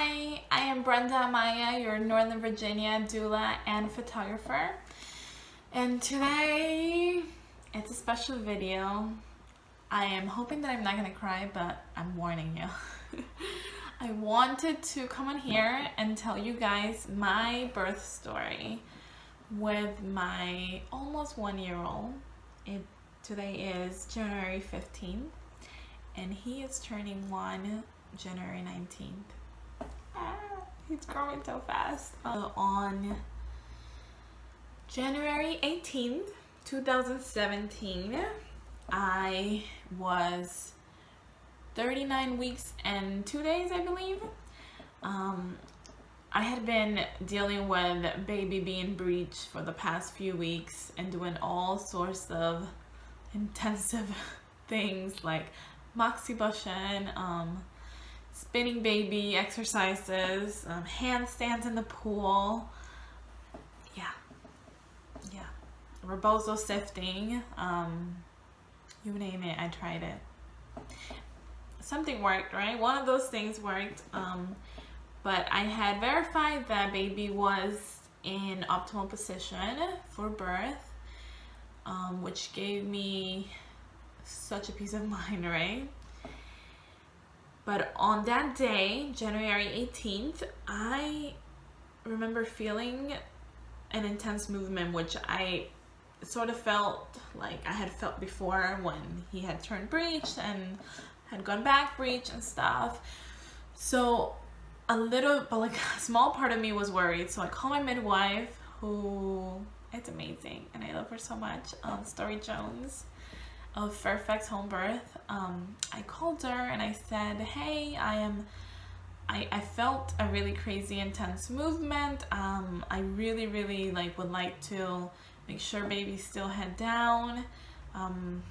Hi, I am Brenda Amaya, your Northern Virginia doula and photographer. And today, it's a special video. I am hoping that I'm not gonna cry, but I'm warning you. I wanted to come on here and tell you guys my birth story with my almost 1-year-old. Today is January 15th, and he is turning 1 January 19th. He's growing so fast. On January 18th, 2017, I was 39 weeks and 2 days, I believe. I had been dealing with baby being breech for the past few weeks and doing all sorts of intensive things like moxibustion, spinning baby exercises, handstands in the pool, rebozo sifting, you name it, I tried it. Something worked, right? One of those things worked, but I had verified that baby was in optimal position for birth, which gave me such a peace of mind, right? But on that day, January 18th, I remember feeling an intense movement, which I sort of felt like I had felt before when he had turned breech and had gone back breech and stuff. So a small part of me was worried. So I called my midwife, who, it's amazing, and I love her so much, Story Jones of Fairfax Home Birth. I called her and I said, hey, I felt a really crazy intense movement. I really would like to make sure baby's still head down, for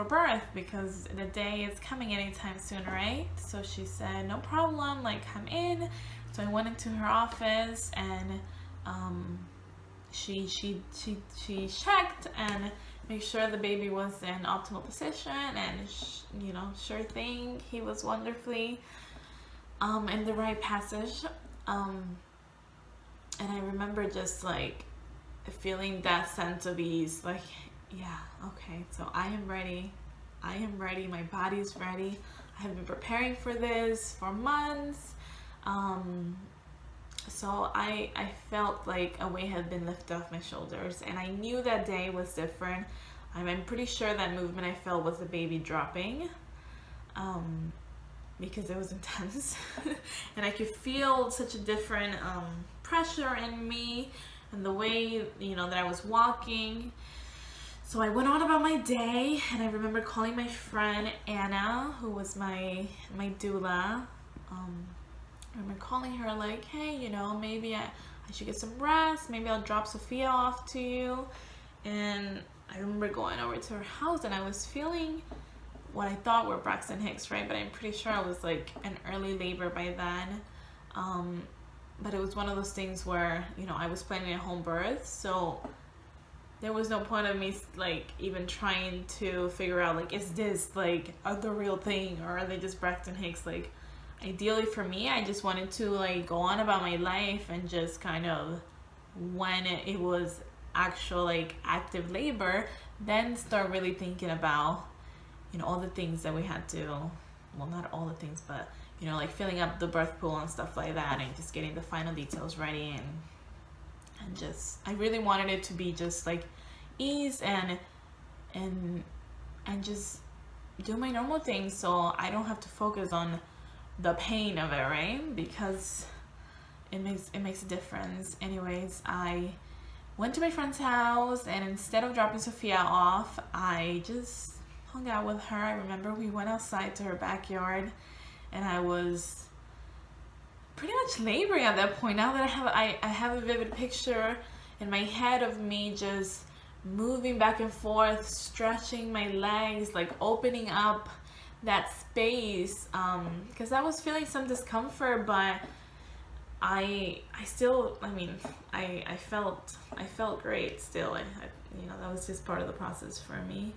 birth, because the day is coming anytime soon, right? So she said, no problem, come in. So I went into her office and she checked and make sure the baby was in optimal position, and sure thing, he was wonderfully in the right passage. And I remember just feeling that sense of ease, yeah, okay, so I am ready, my body's ready. I have been preparing for this for months. So I felt like a weight had been lifted off my shoulders, and I knew that day was different. I'm pretty sure that movement I felt was the baby dropping, because it was intense. And I could feel such a different pressure in me and the way that I was walking. So I went on about my day, and I remember calling my friend Anna, who was my doula. I remember calling her hey, maybe I should get some rest. Maybe I'll drop Sophia off to you. And I remember going over to her house, and I was feeling what I thought were Braxton Hicks, right? But I'm pretty sure I was an early labor by then. But it was one of those things where, I was planning a home birth, so there was no point of me even trying to figure out is this the real thing, or are they just Braxton Hicks? Ideally for me, I just wanted to go on about my life, and just kind of, when it was actual active labor, then start really thinking about all the things that we had to, well, not all the things, but filling up the birth pool and stuff like that, and just getting the final details ready, and just, I really wanted it to be just ease and just do my normal things, so I don't have to focus on the pain of it, right? Because it makes a difference. Anyways, I went to my friend's house, and instead of dropping Sophia off, I just hung out with her. I remember we went outside to her backyard, and I was pretty much laboring at that point. Now that I have a vivid picture in my head of me just moving back and forth, stretching my legs, opening up that space, because I was feeling some discomfort, but I still, I felt great still. That was just part of the process for me.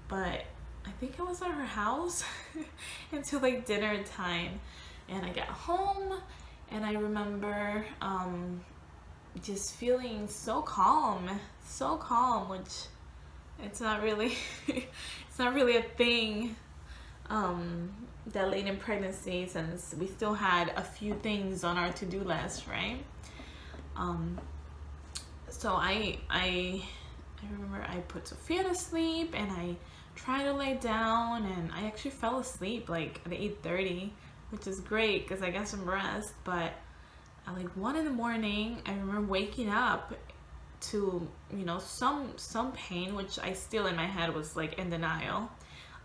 But I think I was at her house until like dinner time, and I got home, and I remember just feeling so calm, which it's not really it's not really a thing that late in pregnancy, since we still had a few things on our to-do list, right? So I remember I put Sophia to sleep, and I tried to lay down, and I actually fell asleep like at 8:30, which is great because I got some rest. But at like 1 in the morning, I remember waking up to, you know, some pain, which I still in my head was like in denial.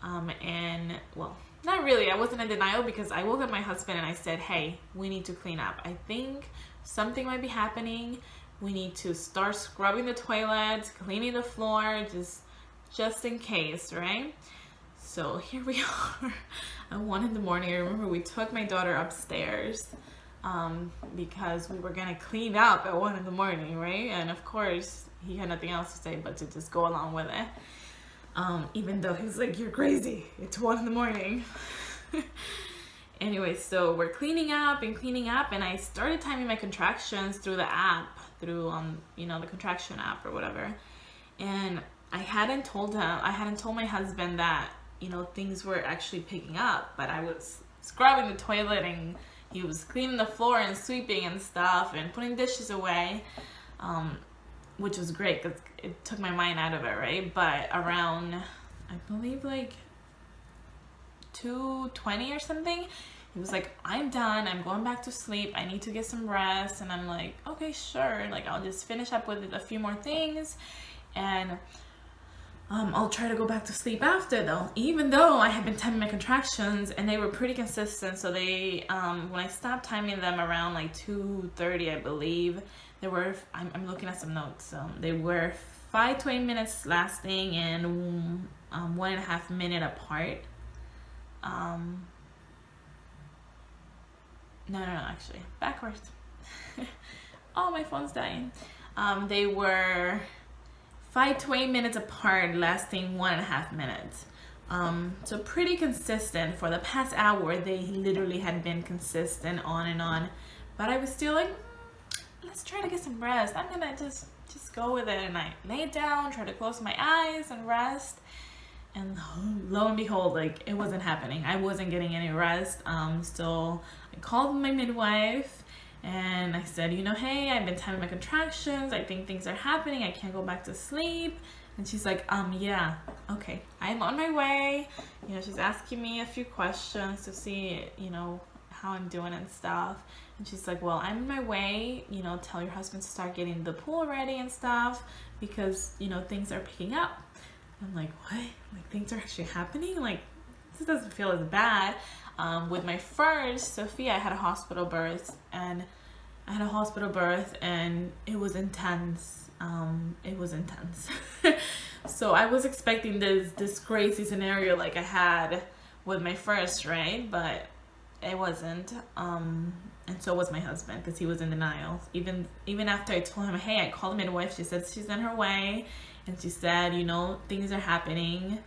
And well, not really, I wasn't in denial, because I woke up my husband and I said, hey, we need to clean up. I think something might be happening. We need to start scrubbing the toilets, cleaning the floor, just in case, right? So here we are at 1 in the morning. I remember we took my daughter upstairs because we were gonna clean up at 1 in the morning, right? And of course, he had nothing else to say but to just go along with it. Even though he was like, you're crazy, it's 1 in the morning. Anyway, so we're cleaning up, and I started timing my contractions through the app, through you know, the contraction app or whatever. And I hadn't told my husband that, you know, things were actually picking up, but I was scrubbing the toilet, and he was cleaning the floor and sweeping and stuff and putting dishes away, which was great because it took my mind out of it, right? But around, I believe like 2:20 or something, he was like, I'm done, I'm going back to sleep, I need to get some rest. And I'm like, okay, sure, like I'll just finish up with a few more things, and I'll try to go back to sleep after, though. Even though I had been timing my contractions and they were pretty consistent, so they when I stopped timing them around like 2:30, I believe, they were, I'm looking at some notes, they were 5 to 8 minutes lasting and 1.5 minute apart. No, actually, backwards. Oh, my phone's dying. They were 5 to 8 minutes apart, lasting 1.5 minutes. So pretty consistent. For the past hour, they literally had been consistent on and on. But I was still like, let's try to get some rest. I'm gonna just go with it. And I laid down, tried to close my eyes and rest. And lo and behold, like, it wasn't happening. I wasn't getting any rest. So I called my midwife, and I said, you know, hey, I've been timing my contractions, I think things are happening, I can't go back to sleep. And she's like, yeah, okay, I'm on my way. You know, she's asking me a few questions to see, you know, how I'm doing and stuff. And she's like, well, I'm on my way, you know, tell your husband to start getting the pool ready and stuff, because, you know, things are picking up. I'm like, what? Like, things are actually happening? Like, this doesn't feel as bad. With my first, Sophia, I had a hospital birth, and it was intense. So I was expecting this crazy scenario like I had with my first, right? But it wasn't. And so was my husband, because he was in denial. Even after I told him, hey, I called the midwife, she said she's on her way, and she said, you know, things are happening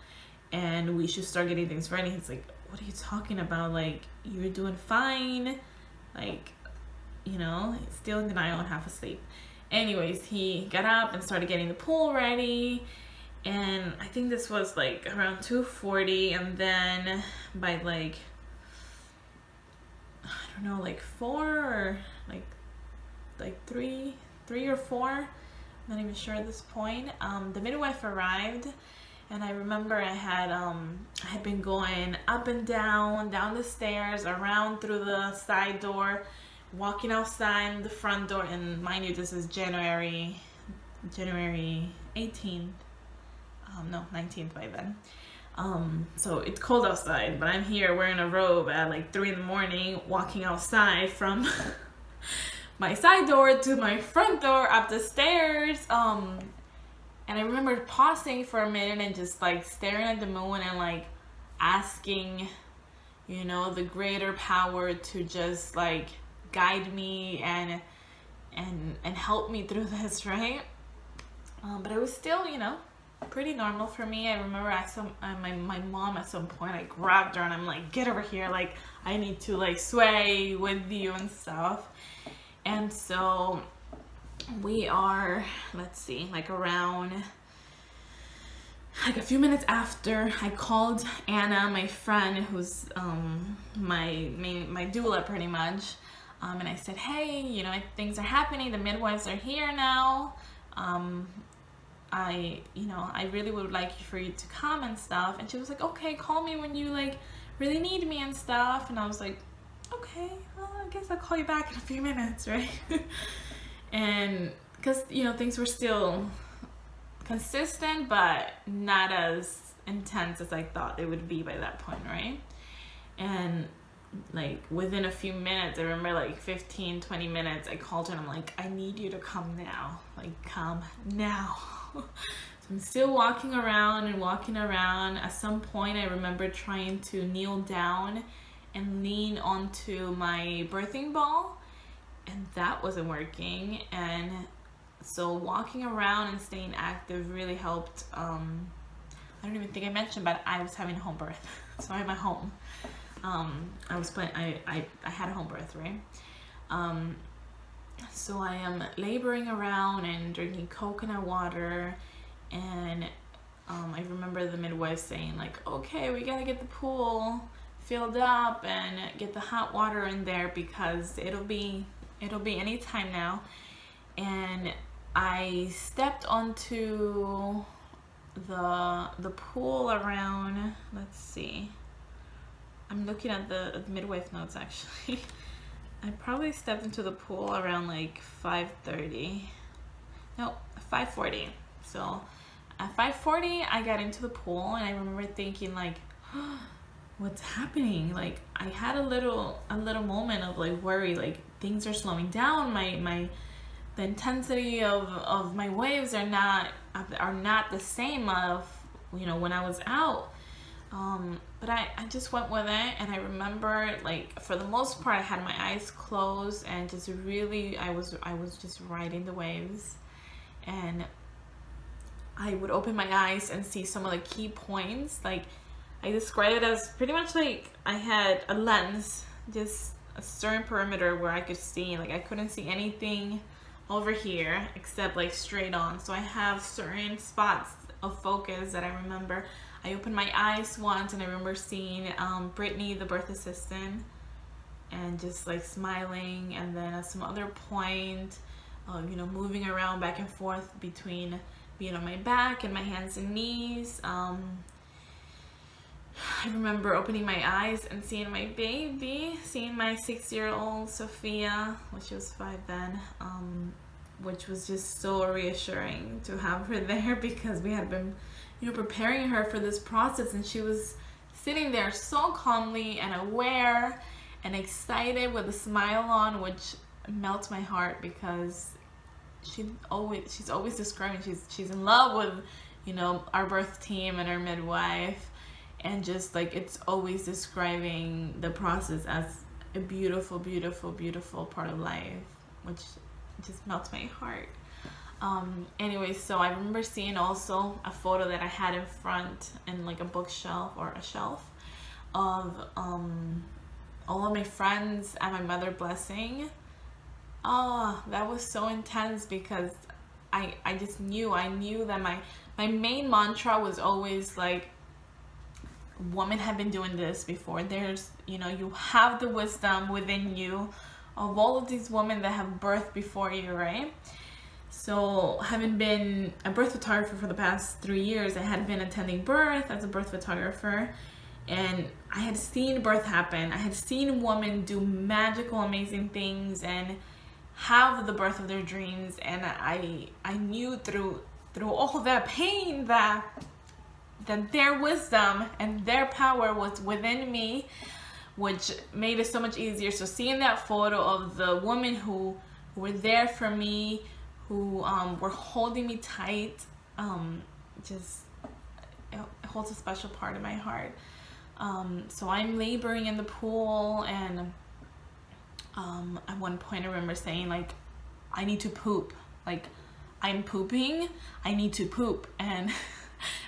and we should start getting things ready. He's like, what are you talking about? Like, you're doing fine. Like, you know, he's still in denial and half asleep. Anyways, he got up and started getting the pool ready. And I think this was like around 2:40. And then by like, I don't know, like 4 or like 3 or 4. I'm not even sure at this point. The midwife arrived. And I remember I had been going up and down the stairs, around through the side door, walking outside the front door. And mind you, this is January 18th. No, 19th by then. So it's cold outside, but I'm here wearing a robe at like 3 in the morning, walking outside from my side door to my front door, up the stairs. And I remember pausing for a minute and just like staring at the moon and like asking, you know, the greater power to just like guide me and help me through this, right? But I was still, you know, pretty normal for me. I remember my mom at some point, I grabbed her and I'm like, get over here, like I need to like sway with you and stuff. And so we are, let's see, like around like a few minutes after, I called Anna, my friend, who's my doula pretty much, and I said, hey, you know, things are happening, the midwives are here now, I really would like for you to come and stuff. And she was like, okay, call me when you like really need me and stuff. And I was like, okay, well, I guess I'll call you back in a few minutes, right? And because, you know, things were still consistent, but not as intense as I thought they would be by that point, right? And like within a few minutes, I remember like 15-20 minutes, I called her and I'm like, I need you to come now, like come now. So I'm still walking around. At some point I remember trying to kneel down and lean onto my birthing ball, and that wasn't working. And so walking around and staying active really helped. I don't even think I mentioned, but I was having a home birth. So I'm at home. I had a home birth, right? So I am laboring around and drinking coconut water, and I remember the midwife saying like, okay, we gotta get the pool filled up and get the hot water in there because it'll be any time now. And I stepped onto the pool around, let's see, I'm looking at the midwife notes actually. I probably stepped into the pool around like 5:30. No, 5:40. So at 5:40 I got into the pool, and I remember thinking like, oh, what's happening? Like I had a little moment of like worry, like things are slowing down. The intensity of my waves are not the same of, you know, when I was out. But I just went with it, and I remember like for the most part I had my eyes closed and just really I was just riding the waves, and I would open my eyes and see some of the key points. Like I describe it as pretty much like I had a lens, just a certain perimeter where I could see, like I couldn't see anything over here except like straight on. So I have certain spots of focus that I remember. I opened my eyes once and I remember seeing Brittany, the birth assistant, and just like smiling, and then at some other point, you know, moving around back and forth between being on my back and my hands and knees. I remember opening my eyes and seeing my baby, seeing my 6-year-old Sophia, well, she was 5 then, which was just so reassuring to have her there, because we had been, you know, preparing her for this process, and she was sitting there so calmly and aware and excited with a smile on, which melts my heart, because she's always describing she's in love with, you know, our birth team and our midwife, and just like it's always describing the process as a beautiful, beautiful, beautiful part of life, which just melts my heart. Anyway, so I remember seeing also a photo that I had in front in like a bookshelf or a shelf of all of my friends and my mother blessing. Oh, that was so intense, because I knew that my main mantra was always like, women have been doing this before. There's, you know, you have the wisdom within you of all of these women that have birthed before you, right? So having been a birth photographer for the past 3 years, I had been attending birth as a birth photographer, and I had seen birth happen. I had seen women do magical, amazing things and have the birth of their dreams, and I knew through all of that pain that their wisdom and their power was within me, which made it so much easier. So seeing that photo of the women who were there for me, who were holding me tight, just it holds a special part in my heart. So I'm laboring in the pool, and at one point I remember saying like, I need to poop, like I'm pooping, I need to poop. And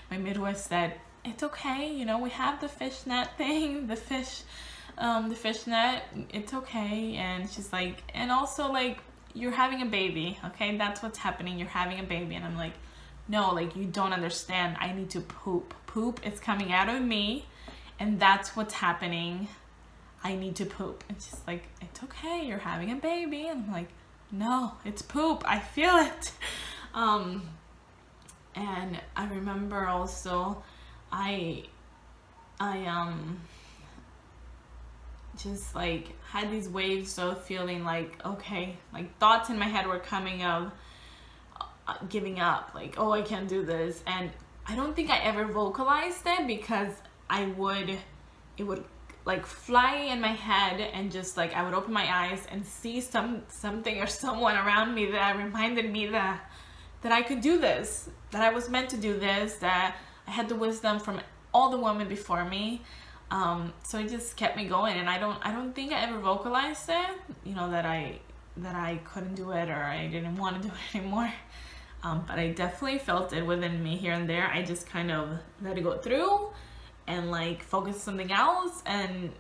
my midwife said, it's okay, you know, we have the fishnet thing, the fishnet, it's okay. And she's like, and also like, you're having a baby, okay? That's what's happening, you're having a baby. And I'm like, no, like, you don't understand. I need to poop. Poop is coming out of me, and that's what's happening. I need to poop. And she's like, it's okay, you're having a baby. And I'm like, no, it's poop, I feel it. And I remember also, I just like had these waves of feeling like, okay, like thoughts in my head were coming of giving up, like, oh, I can't do this. And I don't think I ever vocalized it, because it would like fly in my head, and just like I would open my eyes and see something or someone around me that reminded me that I could do this, that I was meant to do this, that I had the wisdom from all the women before me. So it just kept me going, and I don't think I ever vocalized it, you know, that I couldn't do it, or I didn't want to do it anymore. But I definitely felt it within me here and there. I just kind of let it go through and like focus on something else and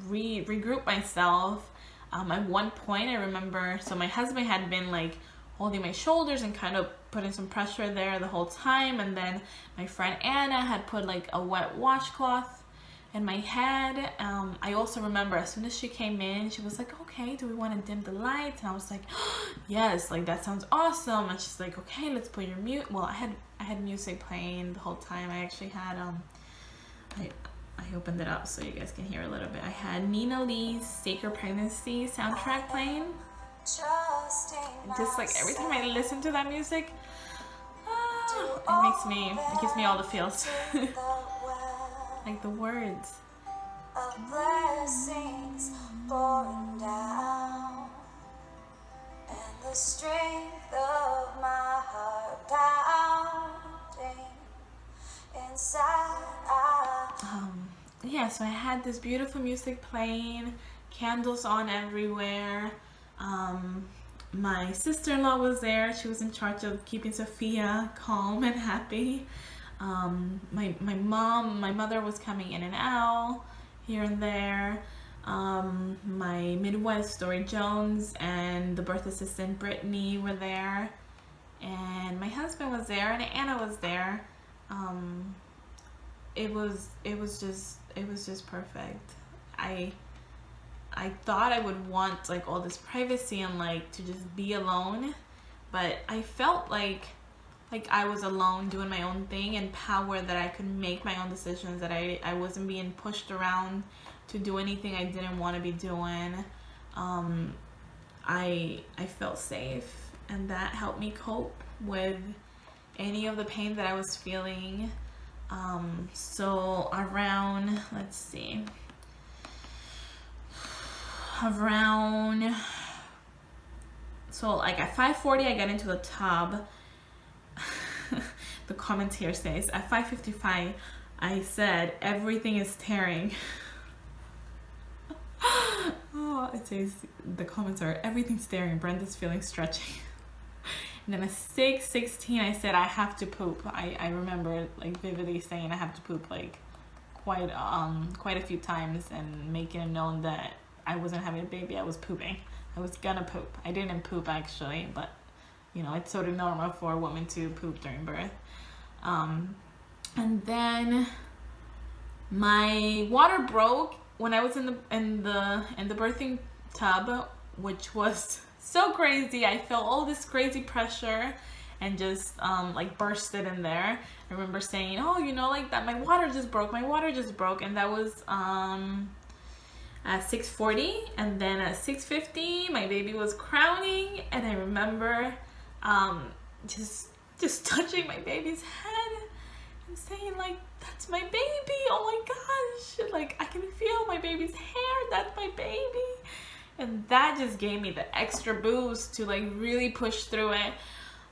regroup myself. At one point I remember, so my husband had been like holding my shoulders and kind of putting some pressure there the whole time. And then my friend Anna had put like a wet washcloth in my head. I also remember as soon as she came in, she was like, okay, do we want to dim the lights? And I was like, oh, yes, like that sounds awesome. And she's like, okay, let's put your mute. Well, I had music playing the whole time. I actually had I opened it up so you guys can hear a little bit. I had Nina Lee's Sacred Pregnancy soundtrack playing. And just like every time I listen to that music, it gives me all the feels. Like the words. Of blessings pouring down, and the strength of my heart pounding inside. Yeah, so I had this beautiful music playing, candles on everywhere. My sister-in-law was there. She was in charge of keeping Sophia calm and happy. My mother was coming in and out here and there. My midwife, Story Jones, and the birth assistant, Brittany, were there. And my husband was there, and Anna was there. It was just perfect. I thought I would want like all this privacy and like to just be alone, but I felt like I was alone doing my own thing, and power, that I could make my own decisions, that I wasn't being pushed around to do anything I didn't want to be doing. I felt safe, and that helped me cope with any of the pain that I was feeling. So around, let's see, so like at 5:40 I got into the tub. The comments here says at 5:55 I said everything is tearing. Oh, it says the comments are everything's tearing, Brenda's feeling stretching. And then at 6:16 I said I have to poop. I remember like vividly saying I have to poop like quite a few times, and making it known that I wasn't having a baby, I was pooping. I was gonna poop. I didn't poop actually, but you know, it's sort of normal for a woman to poop during birth. And then my water broke when I was in the birthing tub, which was so crazy. I felt all this crazy pressure and just like bursted in there. I remember saying, oh, you know, like that my water just broke, and that was at 6:40. And then at 6:50 my baby was crowning, and I remember just touching my baby's head and saying like, that's my baby, oh my gosh, like I can feel my baby's hair, that's my baby. And that just gave me the extra boost to like really push through it.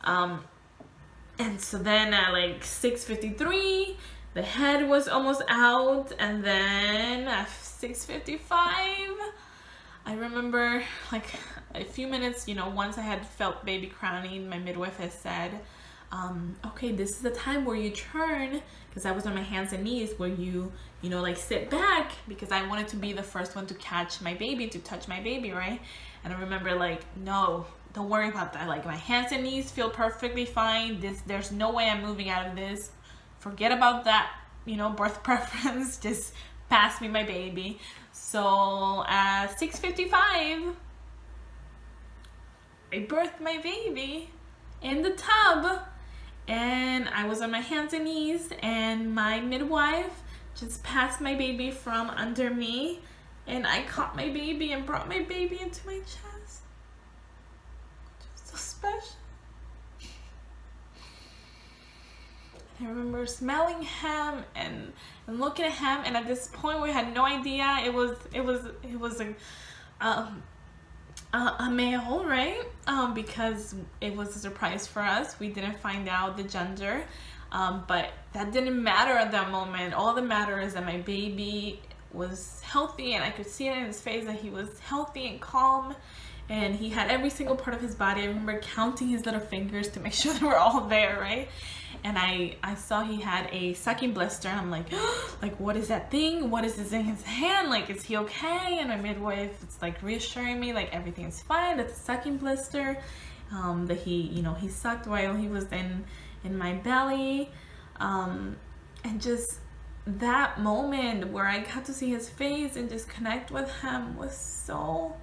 And so then at like 6:53 the head was almost out, and then at 6:55 I remember like a few minutes, you know, once I had felt baby crowning, my midwife had said, okay, this is the time where you turn, because I was on my hands and knees, where you know, like sit back, because I wanted to be the first one to catch my baby, to touch my baby, right? And I remember like, no, don't worry about that. Like, my hands and knees feel perfectly fine. There's no way I'm moving out of this. Forget about that, you know, birth preference. Just pass me my baby. So at 6:55, I birthed my baby in the tub, and I was on my hands and knees, and my midwife just passed my baby from under me, and I caught my baby and brought my baby into my chest. It was so special. I remember smelling him and looking at him, and at this point we had no idea it was a male, right? Because it was a surprise for us. We didn't find out the gender, but that didn't matter at that moment. All that mattered is that my baby was healthy, and I could see it in his face that he was healthy and calm, and he had every single part of his body. I remember counting his little fingers to make sure they were all there, right? And I saw he had a sucking blister. I'm like, like, what is that thing? What is this in his hand? Like, is he okay? And my midwife is like reassuring me, like, everything is fine. That's a sucking blister. That he, you know, he sucked while he was in my belly. And just that moment where I got to see his face and just connect with him was so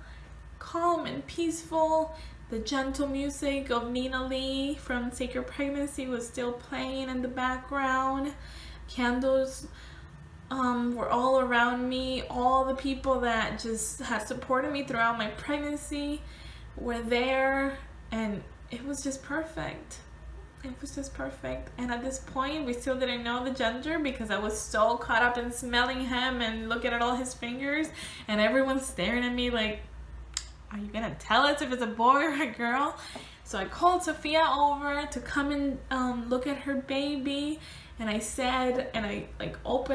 calm and peaceful. The gentle music of Nina Lee from Sacred Pregnancy was still playing in the background. Candles were all around me. All the people that just had supported me throughout my pregnancy were there, and it was just perfect. It was just perfect. And at this point, we still didn't know the gender, because I was so caught up in smelling him and looking at all his fingers, and everyone's staring at me like, are you gonna tell us if it's a boy or a girl? So I called Sophia over to come and look at her baby, and I said, and I got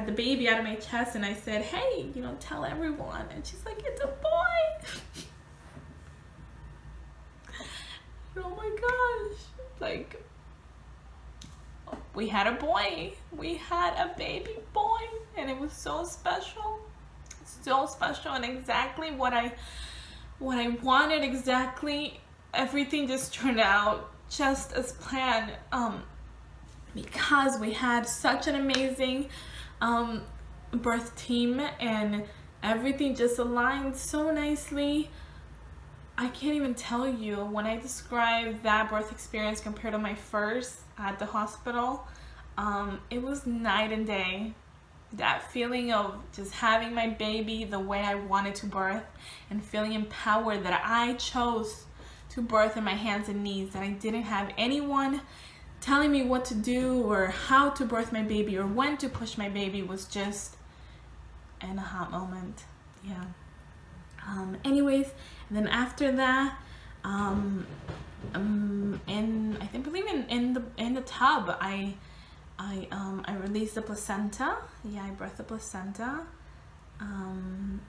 the baby out of my chest, and I said, hey, you know, tell everyone. And she's like, it's a boy. Oh my gosh, like, we had a boy. We had a baby boy, and it was so special, and exactly what I wanted. Exactly, everything just turned out just as planned, because we had such an amazing birth team, and everything just aligned so nicely. I can't even tell you, when I describe that birth experience compared to my first at the hospital, it was night and day. That feeling of just having my baby the way I wanted to birth, and feeling empowered that I chose to birth in my hands and knees, that I didn't have anyone telling me what to do or how to birth my baby or when to push my baby, was just an aha moment. Yeah. Anyways, and then after that, in the tub, I released the placenta. Yeah, I birthed the placenta, and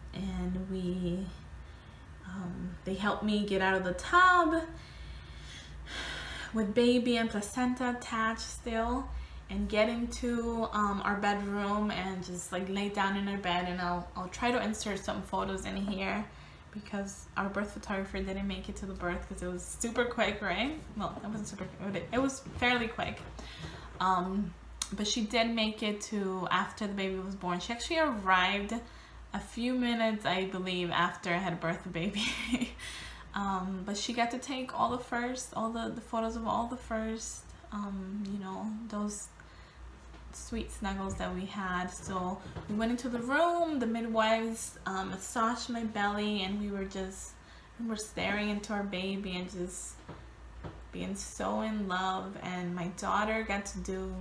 they helped me get out of the tub with baby and placenta attached still, and get into our bedroom and just like lay down in our bed. And I'll try to insert some photos in here, because our birth photographer didn't make it to the birth because it was super quick, right? Well, it wasn't super quick, it was fairly quick. But she did make it to after the baby was born. She actually arrived a few minutes, I believe, after I had birthed the baby. But she got to take all the photos of all the first, you know, those sweet snuggles that we had. So we went into the room, the midwives massaged my belly, and we were staring into our baby and just being so in love. And my daughter got to do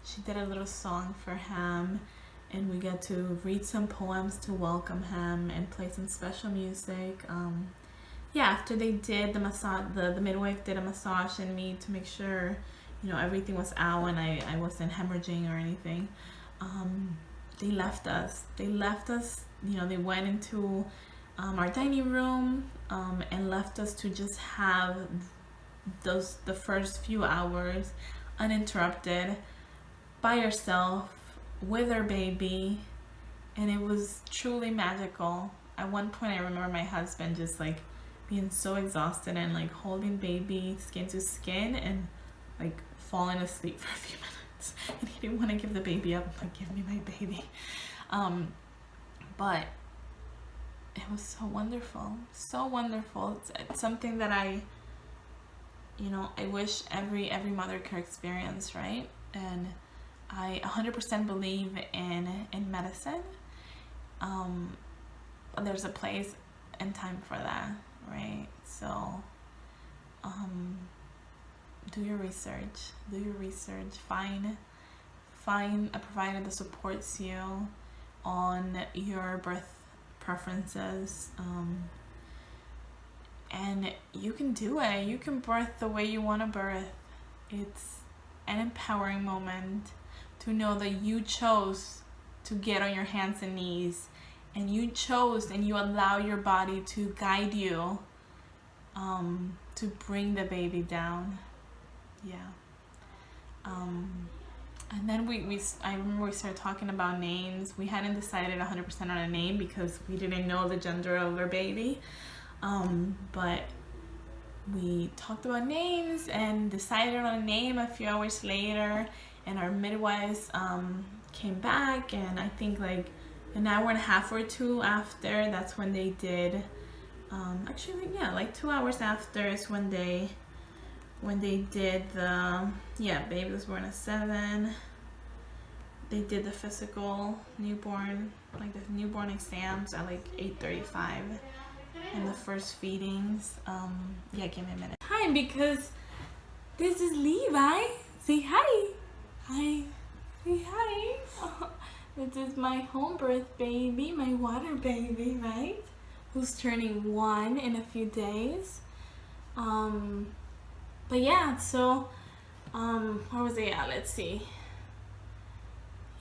she did a little song for him, and we got to read some poems to welcome him and play some special music. Yeah, after they did the massage, the midwife did a massage in me to make sure, you know, everything was out and I wasn't hemorrhaging or anything. They left us, you know, they went into our dining room and left us to just have the first few hours uninterrupted by herself with her baby, and it was truly magical. At one point I remember my husband just like being so exhausted and like holding baby skin to skin and like falling asleep for a few minutes, and he didn't want to give the baby up, like, give me my baby. But it was so wonderful, so wonderful. It's something that I wish every mother could experience, right? And I 100% believe in medicine. There's a place and time for that, right? So do your research, find a provider that supports you on your birth preferences, and you can do it. You can birth the way you want to birth. It's an empowering moment to know that you chose to get on your hands and knees, and you chose and you allow your body to guide you to bring the baby down. And then I remember we started talking about names. We hadn't decided 100% on a name because we didn't know the gender of our baby, but we talked about names and decided on a name a few hours later, and our midwives came back, and I think like an hour and a half or two after, that's when they did, actually, yeah, like 2 hours after is when they did the, baby was born at 7. They did the physical newborn, like the newborn exams at like 8:35, and the first feedings. Give me a minute. Hi, because this is Levi. Say hi. Hi. Say hi. This is my home birth baby, my water baby, right? Who's turning 1 in a few days. But yeah, so where was they at? Let's see.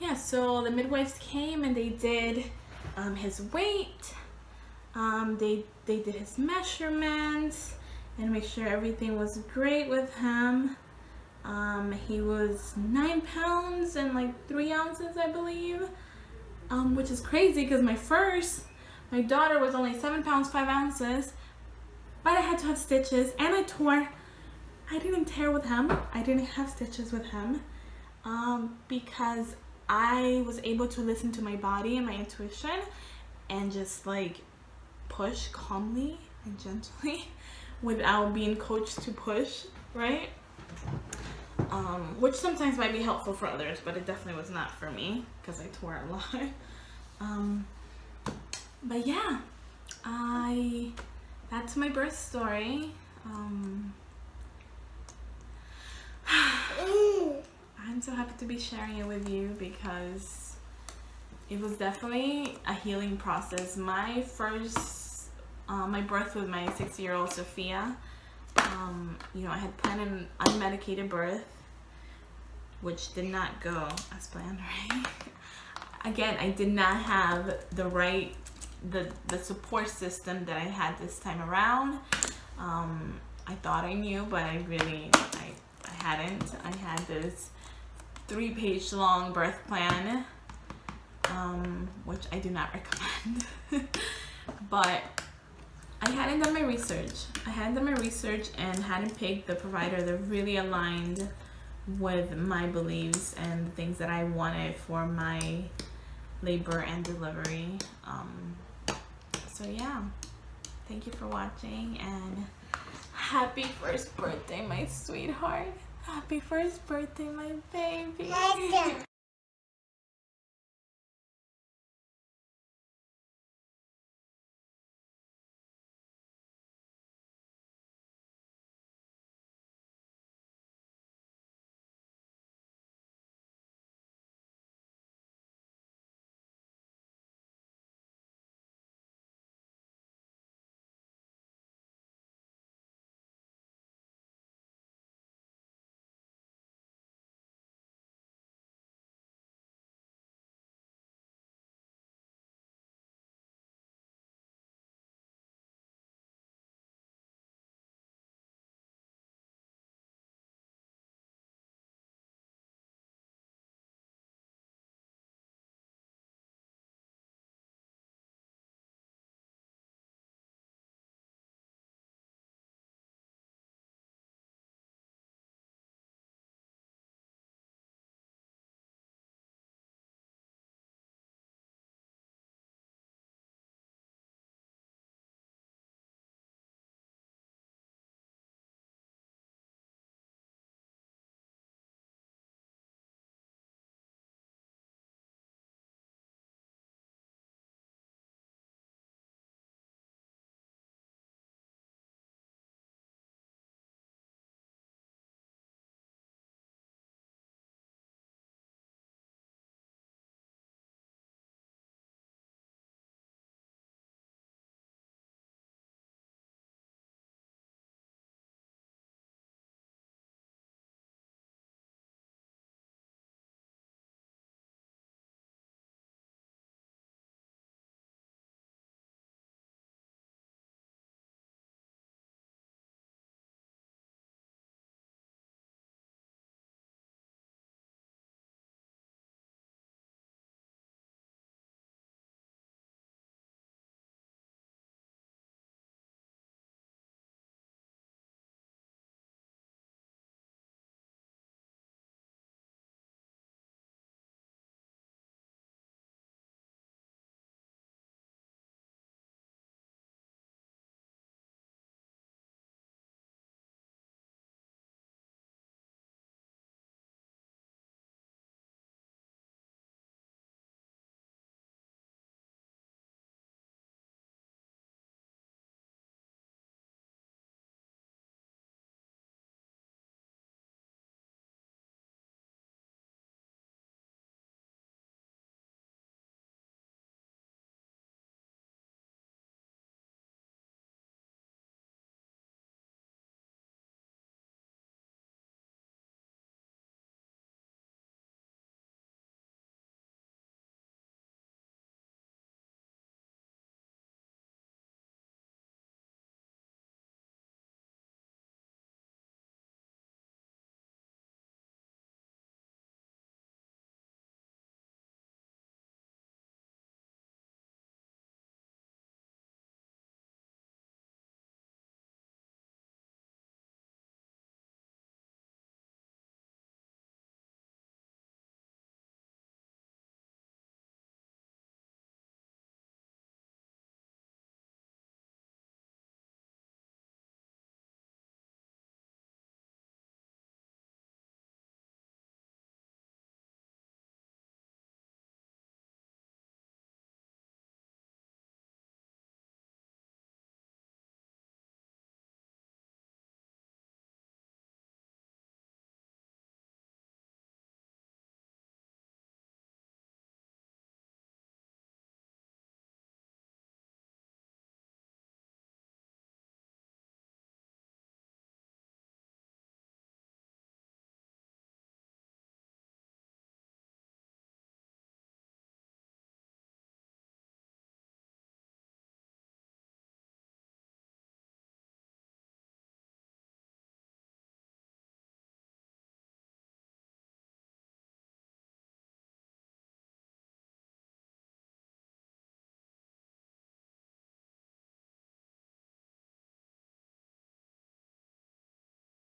Yeah, so the midwives came and they did his weight. They did his measurements and make sure everything was great with him. He was 9 pounds and like 3 ounces, I believe, which is crazy because my daughter was only 7 pounds 5 ounces, but I had to have stitches, and I didn't tear with him. I didn't have stitches with him because I was able to listen to my body and my intuition and just like push calmly and gently without being coached to push, right? Which sometimes might be helpful for others, but it definitely was not for me because I tore a lot. But yeah, that's my birth story. I'm so happy to be sharing it with you because it was definitely a healing process. My birth with my 6-year-old Sophia, I had planned an unmedicated birth, which did not go as planned, right? Again, I did not have the support system that I had this time around. I thought I knew, but I hadn't. I had this 3-page long birth plan, which I do not recommend. But I hadn't done my research. And hadn't picked the provider that really aligned with my beliefs and the things that I wanted for my labor and delivery. So yeah, thank you for watching, and happy first birthday, my sweetheart. Happy first birthday, my baby.